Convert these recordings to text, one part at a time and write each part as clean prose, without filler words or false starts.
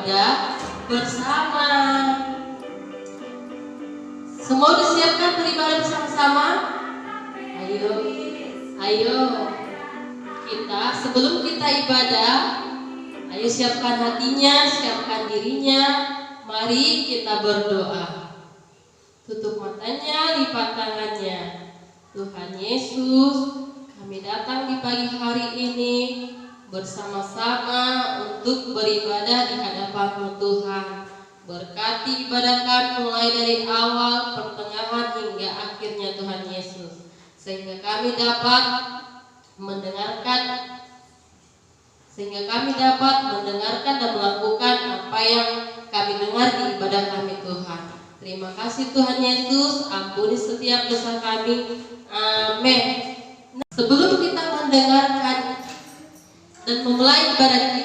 beribadah bersama. Semua disiapkan beribadah bersama-sama? Ayo kita sebelum kita ibadah, ayo siapkan hatinya, siapkan dirinya. Mari kita berdoa. Tutup matanya, lipat tangannya. Tuhan Yesus, kami datang di pagi hari ini bersama-sama untuk beribadah di hadapan-Mu Tuhan. Berkati ibadah kami mulai dari awal, pertengahan hingga akhirnya Tuhan Yesus, sehingga kami dapat mendengarkan dan melakukan apa yang kami dengar di ibadah kami Tuhan. Terima kasih Tuhan Yesus, ampuni setiap dosa kami. Amin. Sebelum kita mendengarkan dan memulai ibadah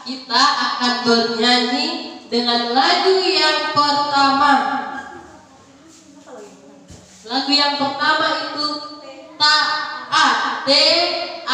kita akan bernyanyi dengan lagu yang pertama. Lagu yang pertama itu Taat, T-A-A-T.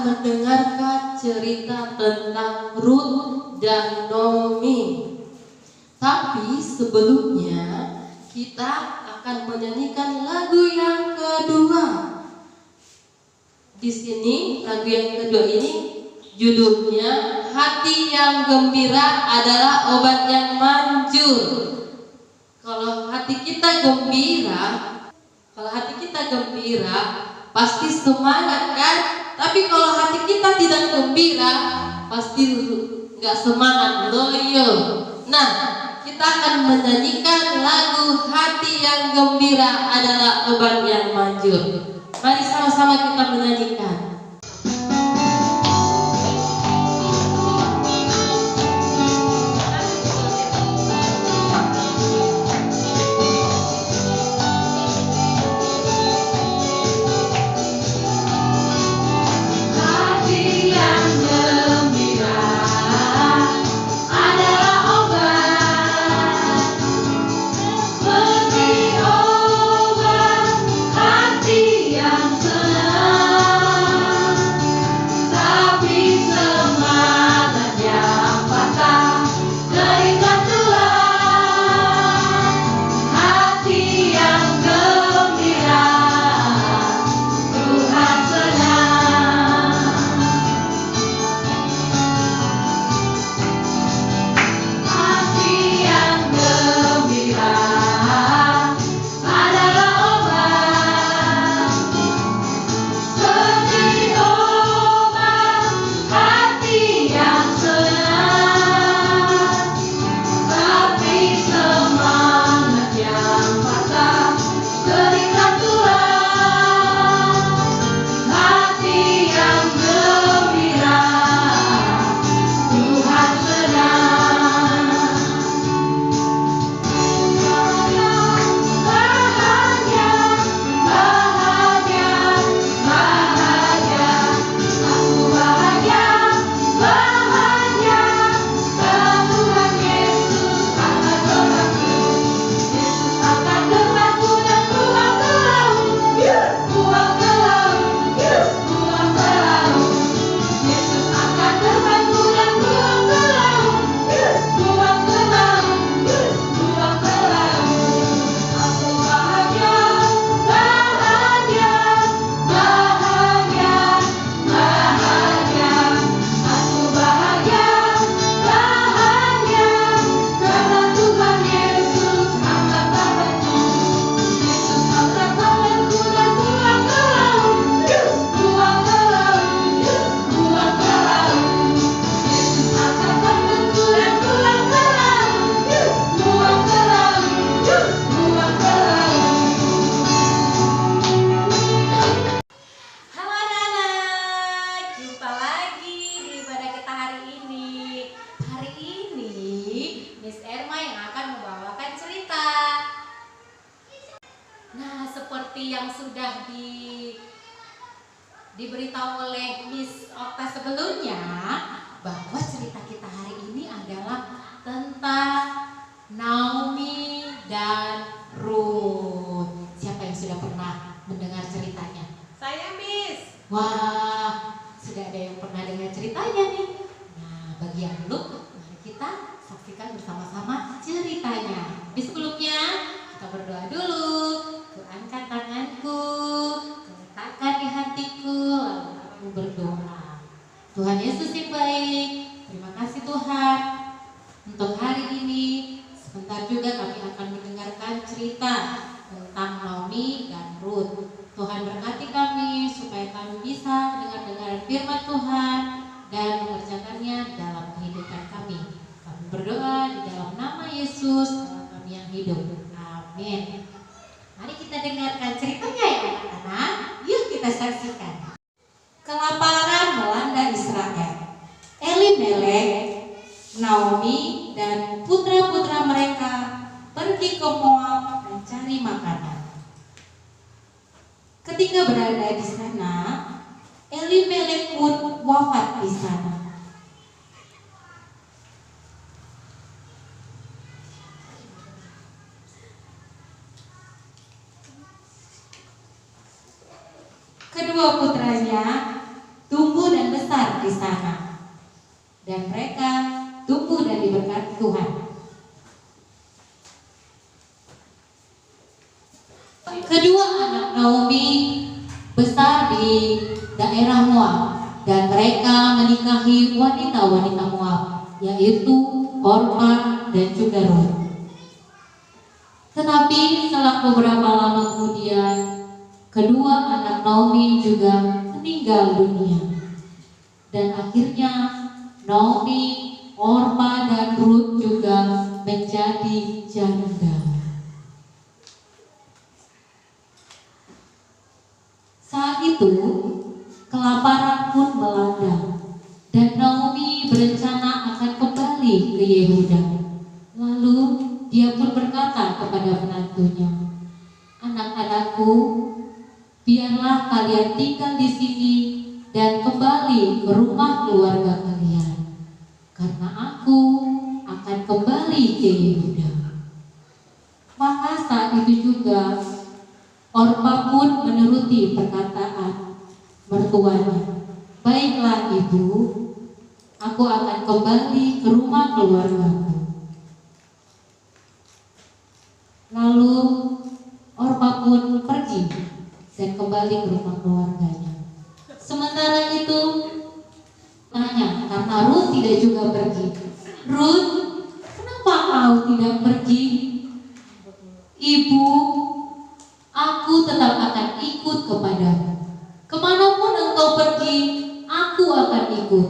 Mendengarkan cerita tentang Ruth dan Naomi. Tapi sebelumnya kita akan menyanyikan lagu yang kedua. Di sini lagu yang kedua ini judulnya Hati yang Gembira Adalah Obat yang Manjur. Kalau hati kita gembira, pasti semangat kan? Tapi kalau hati kita tidak gembira, pasti nggak semangat, loyo. Nah, kita akan menyanyikan lagu Hati yang Gembira Adalah Obat yang Manjur. Mari sama-sama kita menyanyikan. Hati yang senang yang sudah diberitahu oleh Miss Okta sebelumnya, bahwa cerita kita hari ini adalah tentang Naomi dan Ruth. Siapa yang sudah pernah mendengar ceritanya? Saya, Miss. Wah, sudah ada yang pernah dengar ceritanya nih. Nah, bagi yang belum, mari kita saksikan bersama-sama ceritanya. Di sebelumnya, kita berdoa dulu. Kuangkat tanganku, kuletakkan di hatiku, lalu aku berdoa. Tuhan Yesus yang baik, terima kasih Tuhan untuk hari ini. Sebentar juga kami akan mendengarkan cerita tentang Naomi dan Ruth. Tuhan berkati kami supaya kami bisa dengar firman Tuhan dan mengerjakannya dalam kehidupan kami. Kami berdoa di dalam nama Yesus, Allah kami yang hidup. Amin. Mari kita dengarkan ceritanya ya anak-anak. Yuk kita saksikan. Kelaparan melanda Israel. Elimelek, Naomi, dan putra-putra mereka pergi ke Moab mencari makanan. Ketika berada di sana, Elimelek pun wafat di sana. Kedua putranya tumbuh dan besar di sana, dan mereka tumbuh dan diberkati Tuhan. Kedua anak Naomi besar di daerah Moab, dan mereka menikahi wanita-wanita Moab, yaitu Orpa dan juga Ruth. Tetapi setelah beberapa lama kemudian, kedua anak Naomi juga meninggal dunia. Dan akhirnya Naomi, Orpa, dan Ruth juga menjadi janda. Saat itu kelaparan pun melanda, dan Naomi berencana akan kembali ke Yehuda. Lalu dia pun berkata kepada menantunya, "Anak-anakku, biarlah kalian tinggal di sini dan kembali ke rumah keluarga kalian, karena aku akan kembali ke Yehuda." Maka saat itu juga Orpa pun menuruti perkataan mertuanya. "Baiklah ibu, aku akan kembali ke rumah keluargaku." Lalu Orpa pun pergi dan kembali ke rumah keluarganya. Sementara itu tanya, karena Ruth tidak juga pergi. "Ruth, kenapa kau tidak pergi?" "Ibu, aku tetap akan ikut kepadamu. Kemanapun engkau pergi, aku akan ikut.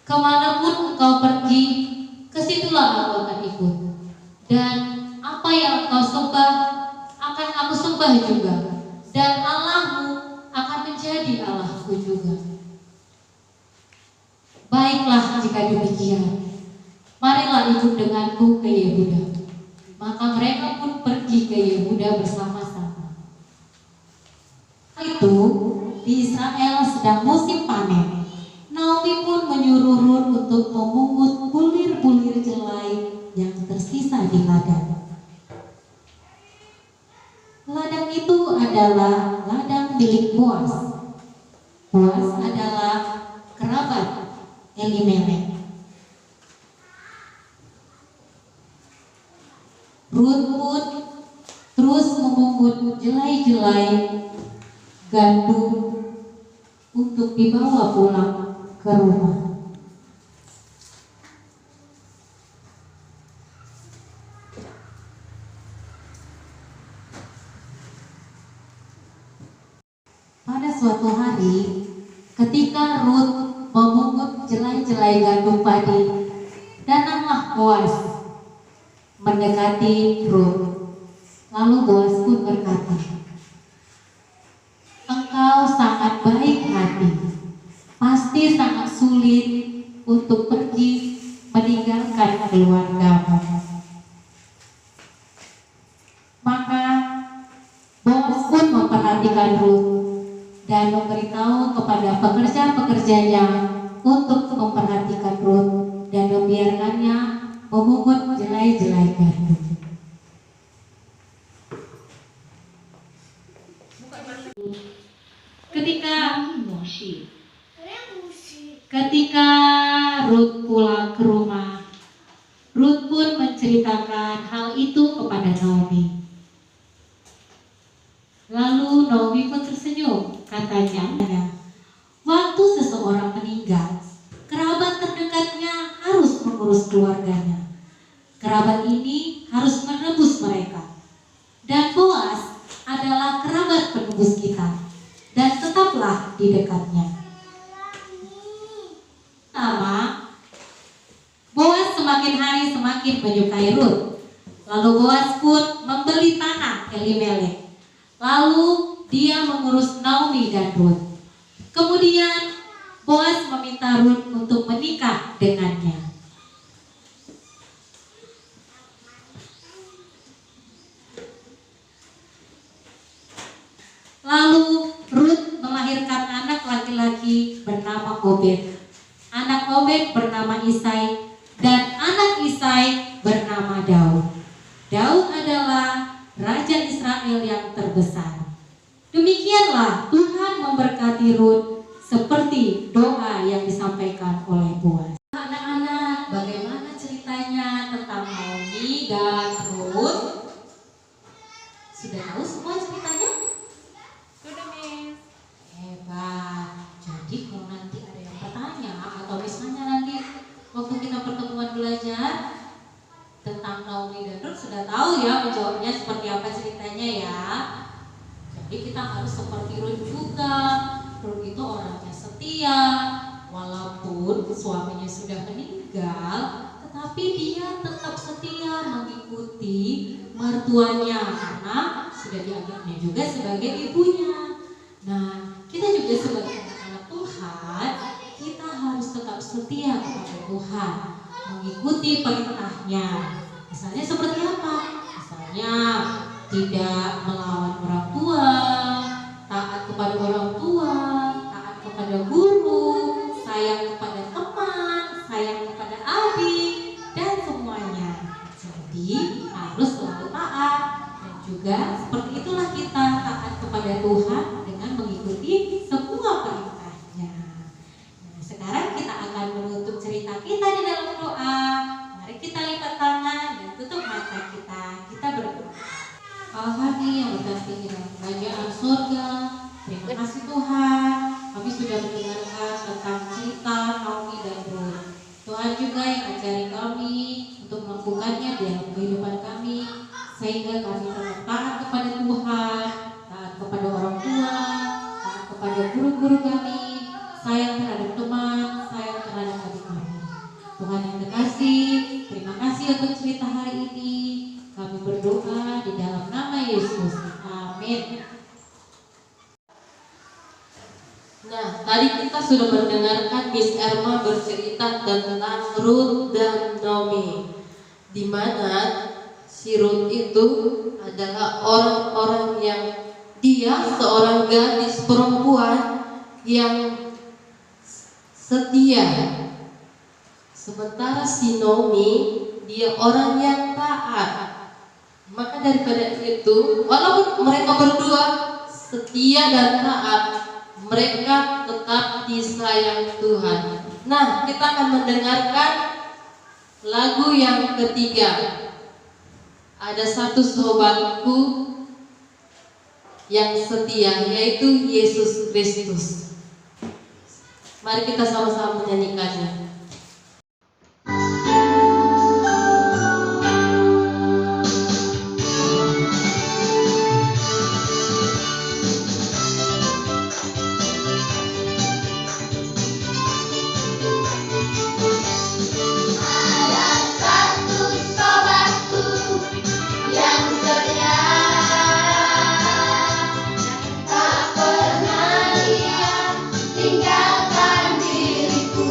Kemanapun engkau pergi, kesitulah aku akan ikut. Dan apa yang engkau sembah, akan aku sembah juga. Dan Allahmu akan menjadi Allahku juga." "Baiklah jika demikian, marilah ikut denganku ke Yehuda." Maka mereka pun pergi ke Yehuda bersama-sama. Itu di Israel sedang musim panen. Naomi pun menyuruh Ruth untuk memungut bulir-bulir jelai yang tersisa di ladang. Ladang itu adalah ladang milik Boas. Boas adalah kerabat Elimelek. Ruth pun terus memungut jelai-jelai gandum untuk dibawa pulang ke rumah. Pada suatu hari, ketika Ruth memungut jelai-jelai gandum padi, datanglah Boas mendekati Ruth. Lalu Boas pun berkata, "Engkau sangat baik hati, pasti sangat sulit untuk pergi meninggalkan keluargamu." Maka kerjanya untuk memperhatikan Ruth dan membiarkannya memungut jelai-jelai gandum. Ketika Ruth pulang ke rumah, Ruth pun menceritakan hal itu kepada Naomi. Lalu Naomi pun tersenyum, katanya, waktu seseorang meninggal, kerabat terdekatnya harus mengurus keluarganya. Kerabat ini harus menebus mereka. Dan Boas adalah kerabat penebus kita, dan tetaplah di dekatnya. Boas semakin hari semakin menyukai Ruth. Lalu Boas pun membeli tanah Elimelek. Lalu dia mengurus Naomi dan Ruth. Kemudian Boas meminta Ruth untuk menikah dengannya. Lalu Ruth melahirkan anak laki-laki bernama Obed. Anak Obed bernama Isai, dan anak Isai bernama Daud. Daud adalah raja Israel yang terbesar. Demikianlah Tuhan memberkati Ruth seperti doa yang disampaikan oleh Boas. Anak-anak, bagaimana ceritanya tentang Naomi dan Ruth? Sudah tahu semua ceritanya? Sudah, Miss. Hebat. Jadi kalau nanti ada yang bertanya atau misalnya nanti waktu kita pertemuan belajar tentang Naomi dan Ruth, sudah tahu ya menjawabnya seperti apa ceritanya ya. Jadi kita harus seperti Ruth juga. Ruth itu orangnya setia, walaupun suaminya sudah meninggal, tetapi dia tetap setia mengikuti mertuanya karena sudah dianggapnya juga sebagai ibunya. Nah, kita juga sebagai anak Tuhan, kita harus tetap setia kepada Tuhan, mengikuti perintahnya. Misalnya seperti apa? Misalnya tidak melawan orang tua, taat kepada orang tua, taat kepada guru, sayang kepada teman, sayang kepada adik, dan semuanya. Jadi harus selalu taat. Dan juga seperti itulah kita taat kepada Tuhan dengan mengikuti semua perintahnya. Nah, sekarang kita akan menutup cerita kita di dalam doa. Mari kita lipat tangan dan tutup mata kita. Kita berdoa. Allah kami yang berkati di dalam kerajaan surga, terima kasih Tuhan. Kami sudah mendengarkan tentang cerita Naomi dan Ruth. Tuhan juga yang ajari kami untuk melakukannya di dalam kehidupan kami, sehingga kami tetap taat kepada Tuhan, taat kepada orang tua, taat kepada guru-guru kami, sayang terhadap teman, sayang terhadap adik kami. Tuhan yang terkasih, terima kasih untuk cerita hari ini. Kami berdoa di dalam nama Yesus. Amin. Nah, tadi kita sudah mendengarkan Miss Erma bercerita tentang Ruth dan Naomi, di mana si Ruth itu adalah orang-orang yang dia seorang gadis perempuan yang setia. Sementara si Naomi dia orang yang taat. Maka daripada itu, walaupun mereka berdua setia dan taat, mereka tetap disayang Tuhan. Nah, kita akan mendengarkan lagu yang ketiga. Ada satu sahabatku yang setia, yaitu Yesus Kristus. Mari kita sama-sama menyanyikannya. Tinggalkan diriku.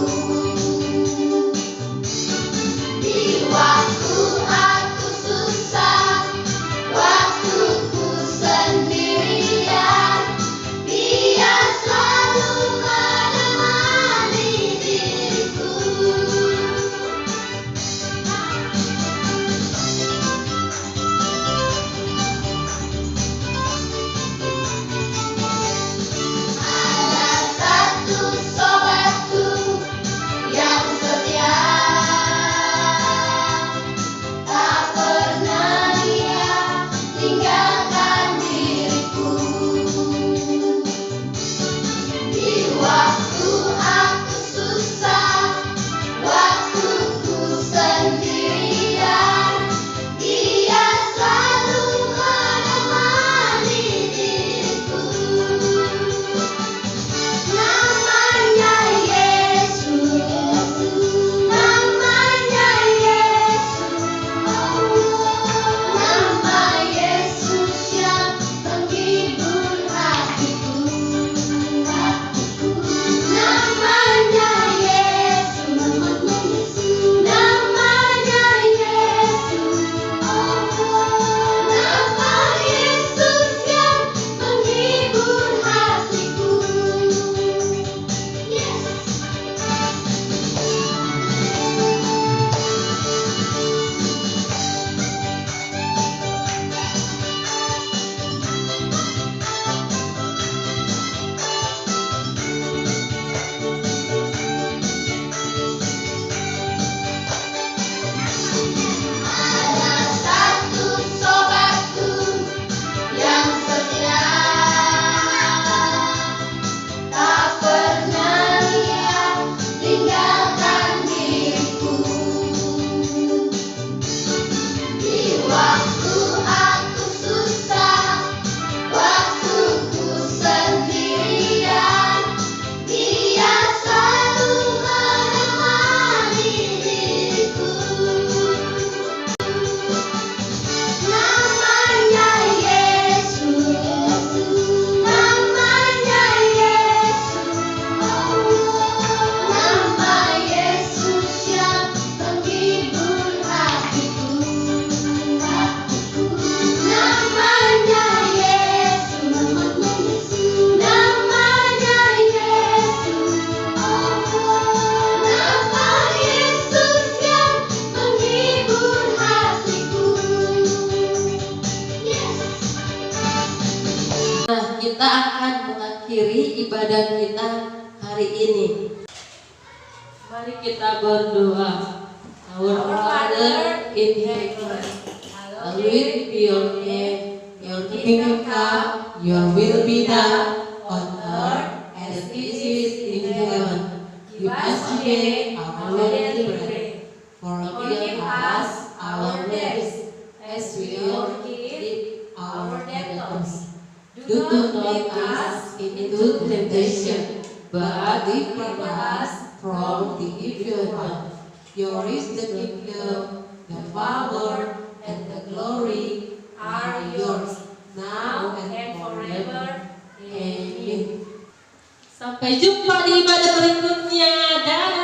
ibadah kita hari ini. Mari kita berdoa. Our Father in heaven, hallowed be your name. Your kingdom come, your will be done on earth as it is in heaven. Give us today our daily bread. Forgive us our debts as we forgive our debtors. Do not lead us into temptation, but deliver us from the evil one. Yours is the kingdom, the power, and the glory are yours, now and forever. Amen. Sampai jumpa di ibadah berikutnya. Dadah.